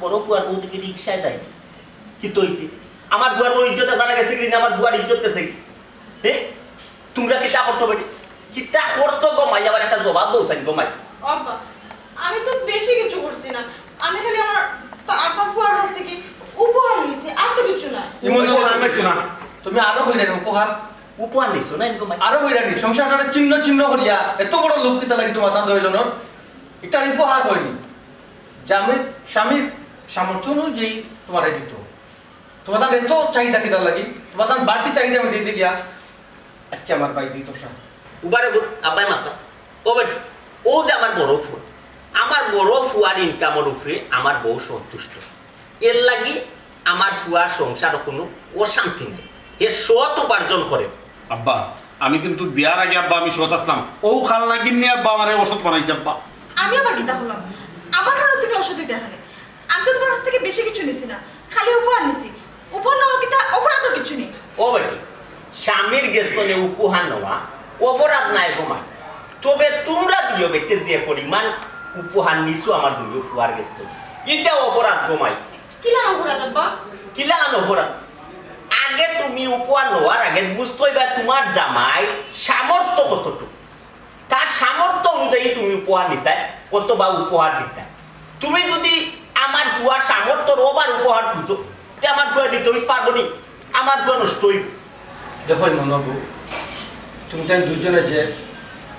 বড় ফুয়ার বউদিকে রিক্সায় যায় কি তৈছি আমার বুয়ার বড় ইজ্জত জানা গেছে কি আমার বুয়ার ইজ্জত গেছে হ্যাঁ তোমরা কিতা করছো বেটি কিতা করছো গো মাই আবার একটা জবাব দাও সাইন গো মাই আব্বা আমি তো বেশি কিছু করছি না আমি খালি আমার আপনার ফুয়ার কাছ থেকে উপহার নিছি আর তো কিছু না আমি তো না তুমি আরো হইরা উপহার নিছো না ইনকো মাই আরো হইরা সংসারটা চিহ্ন চিহ্ন করিয়া এত বড় লোক কিতা লাগি তোমার তার দুইজনের এটা উপহার করিনি স্বামীর সামর্থ্য অনুযায়ী তোমার দিত তোমার তার এত চাহিদা কিতার লাগি তোমার তার বাড়তি চাহিদা আমি দিতে গিয়া আজকে আমার ভাই দিত উবারে আব্বাই মাত্রা ও বেটি ও যে আমার বড় ফুয়ার ইনকামের উপরে আমার বউ সন্তুষ্ট এর লাগি আমার ফুয়ার সংসার কোনো অশান্তি নেই এ সৎ উপার্জন করে আব্বা আমি কিন্তু বিয়ার আগে আব্বা আমি সৎ আসলাম ও খাল লাগিন নিয়ে আব্বা আমারে ওষুধ বানাইছে আব্বা আমি আবার কিতা করলাম আমার কারণে তুমি অসুবিধা এখানে আমি তো তোমার কাছ থেকে বেশি কিছু নিছি না খালি উপহার নিছি উপহার নেওয়া কিতা অপরাধ কিছু নেই ও বেটি স্বামীর গেস্তনে উপহার নেওয়া অপরাধ নাই গোমা তবে তোমরা দিও বেটে যে পরিমাণ উপহার নিছো আমার দুই ফুয়ার গেস্ত এটা অপরাধ গোমাই কিলা অপরাধ আব্বা কিলা অপরাধ আগে তুমি উপহার নেওয়ার আগে বুঝতেই বা তোমার জামাই সামর্থ্য কতটুকু তার সামর্থ্য অনুযায়ী তুমি উপহার নিতাই কত বা উপহার দিতাই তুমি যদি আমার ফুয়ার সামর্থ্যর ওভার উপহার খুঁজো আমার ফুয়া দিতে ওই পারবো নি আমার ফুয়া নষ্ট হইব দেখো মনোবু তুমি তাই দুইজনে যে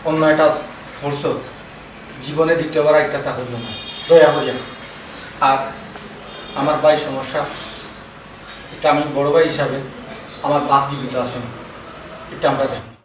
অন্যায়টা করছ জীবনে দ্বিতীয়বার একটা তা হইল না দয়া করিয়া আর আমার ভাই সমস্যা এটা আমি বড় ভাই হিসাবে আমার বাপ জীবিত আছেন এটা আমরা দেখি